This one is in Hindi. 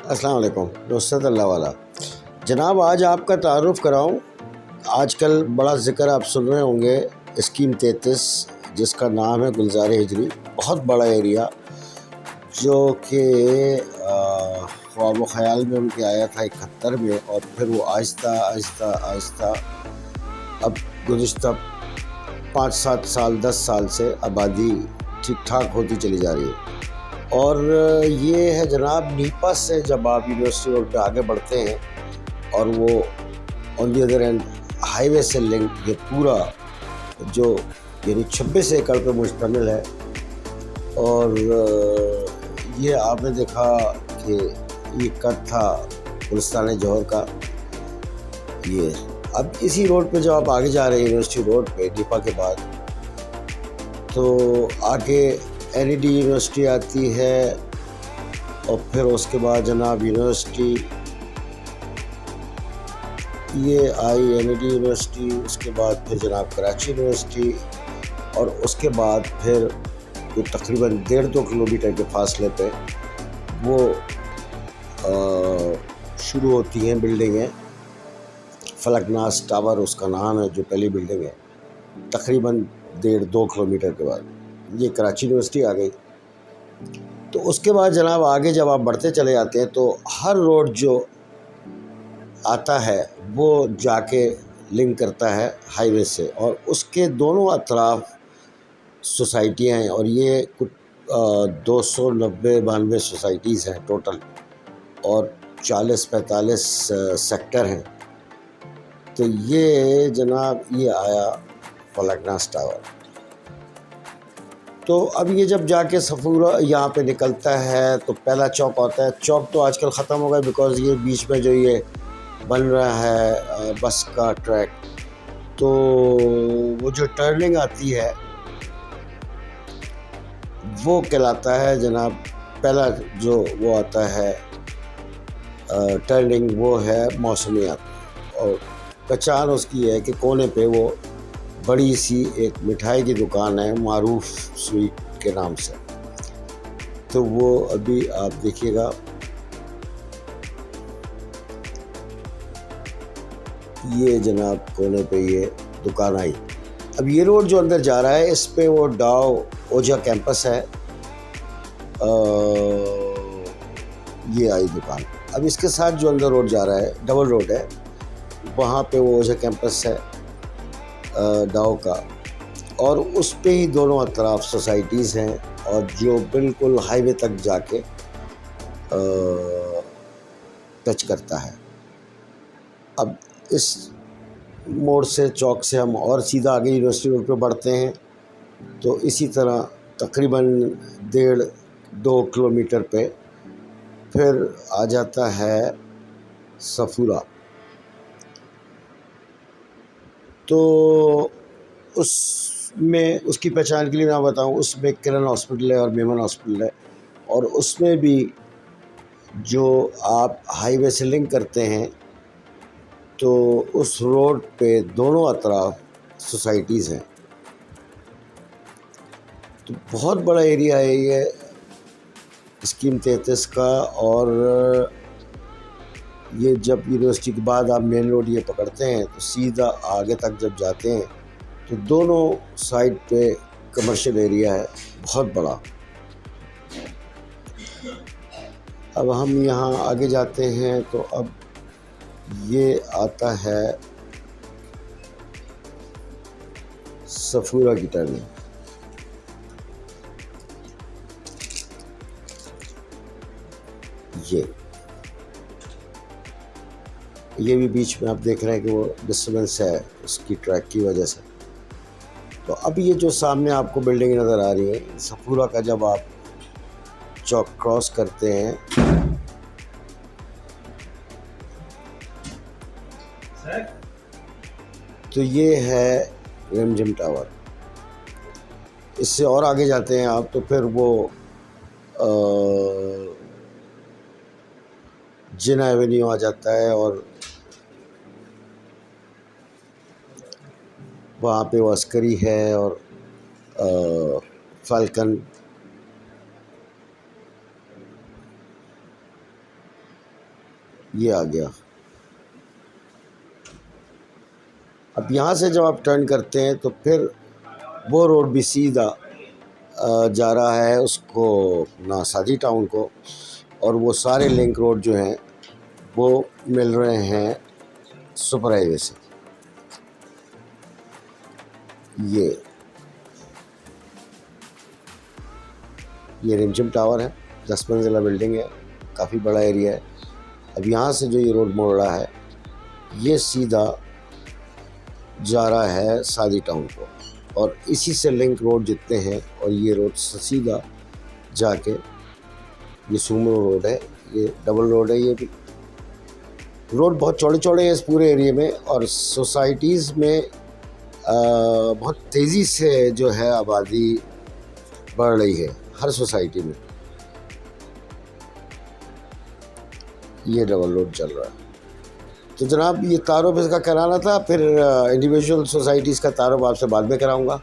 अस्सलाम वालेकुम। नुसरत अल्लाह वाला जनाब, आज आपका तारुफ़ कराऊँ। आजकल बड़ा ज़िक्र आप सुन रहे होंगे स्कीम 33, जिसका नाम है गुलज़ार हिजरी। बहुत बड़ा एरिया जो कि ख्वाब ख़याल में उनके आया था 71 में, और फिर वो आहिस्ता आहिस्ता आहिस्ता अब गुज़िश्ता 5-7 साल 10 साल से आबादी ठीक ठाक होती चली जा रही है। और ये है जनाब नीपा से जब आप यूनिवर्सिटी रोड पे आगे बढ़ते हैं और वो on the other and highway से लिंक, ये पूरा जो यानी 26 एकड़ पे मुश्तमिल है। और ये आपने देखा कि ये कट था गुलिस्तान जौहर का। ये अब इसी रोड पे जब आप आगे जा रहे हैं यूनिवर्सिटी रोड पे नीपा के बाद, तो आगे NED यूनिवर्सिटी आती है और फिर उसके बाद जनाब यूनिवर्सिटी ये आई NED यूनिवर्सिटी, उसके बाद फिर जनाब कराची यूनिवर्सिटी, और उसके बाद फिर तो तकरीबन 1.5-2 किलोमीटर के फासले पे वो शुरू होती हैं बिल्डिंगें। फलकनास टावर उसका नाम है, जो पहली बिल्डिंग है। तकरीबन 1.5-2 किलोमीटर के बाद ये कराची यूनिवर्सिटी आ गई। तो उसके बाद जनाब आगे जब आप बढ़ते चले जाते हैं तो हर रोड जो आता है वो जाके लिंक करता है हाईवे से, और उसके दोनों अतराफ सोसाइटियाँ हैं। और ये कुछ 290-92 सोसाइटीज़ हैं टोटल, और 40-45 सेक्टर हैं। तो ये जनाब ये आया फलकनास टावर। तो अब ये जब जाके सफूरा यहाँ पे निकलता है तो पहला चौक आता है। चौक तो आजकल ख़त्म हो गया, बिकॉज़ ये बीच में जो ये बन रहा है बस का ट्रैक, तो वो जो टर्निंग आती है वो कहलाता है जनाब, पहला जो वो आता है टर्निंग, वो है मौसमियात। और पहचान उसकी है कि कोने पे वो बड़ी सी एक मिठाई की दुकान है मारूफ स्वीट के नाम से। तो वो अभी आप देखिएगा, ये जनाब कोने पे ये दुकान आई। अब ये रोड जो अंदर जा रहा है इस पे वो डाव ओझा कैंपस है। ये आई दुकान। अब इसके साथ जो अंदर रोड जा रहा है डबल रोड है, वहाँ पे वो ओझा कैंपस है डाव का, और उस पे ही दोनों अतराफ सोसाइटीज़ हैं, और जो बिल्कुल हाईवे तक जाके टच करता है। अब इस मोड़ से चौक से हम और सीधा आगे यूनिवर्सिटी रोड पे बढ़ते हैं, तो इसी तरह तकरीबन 1.5-2 किलोमीटर पे फिर आ जाता है सफूरा। तो उसमें उसकी पहचान के लिए मैं बताऊं, उसमें किरण हॉस्पिटल है और मेमन हॉस्पिटल है, और उसमें भी जो आप हाईवे से लिंक करते हैं तो उस रोड पे दोनों अतराफ सोसाइटीज़ हैं। तो बहुत बड़ा एरिया है ये स्कीम 33 का। और ये जब यूनिवर्सिटी के बाद आप मेन रोड ये पकड़ते हैं तो सीधा आगे तक जब जाते हैं तो दोनों साइड पे कमर्शियल एरिया है बहुत बड़ा। अब हम यहाँ आगे जाते हैं तो अब ये आता है सफूरा की टर्निंग। ये भी बीच में आप देख रहे हैं कि वो डिस्टर्बेंस है उसकी ट्रैक की वजह से। तो अब ये जो सामने आपको बिल्डिंग नज़र आ रही है सफूरा का, जब आप चौक क्रॉस करते हैं तो ये है रिमझिम टावर। इससे और आगे जाते हैं आप तो फिर वो जिना एवेन्यू आ जाता है, और वहाँ पे वो अस्करी है और फाल्कन ये आ गया। अब यहाँ से जब आप टर्न करते हैं तो फिर वो रोड भी सीधा जा रहा है उसको ना सादी टाउन को, और वो सारे लिंक रोड जो हैं वो मिल रहे हैं सुपर हाईवे से। ये रिमझिम टावर है, 10 मंजिला बिल्डिंग है, काफ़ी बड़ा एरिया है। अब यहाँ से जो ये रोड मोड़ रहा है ये सीधा जा रहा है सादी टाउन को, और इसी से लिंक रोड जितने हैं, और ये रोड सीधा जाके ये सुमो रोड है, ये डबल रोड है। ये भी रोड बहुत चौड़े चौड़े हैं इस पूरे एरिया में, और सोसाइटीज़ में बहुत तेज़ी से जो है आबादी बढ़ रही है हर सोसाइटी में। ये डबल रोड चल रहा है। तो जनाब ये तारुफ इसका कराना था, फिर इंडिविजुअल सोसाइटीज़ का तारुफ आपसे बाद में कराऊंगा।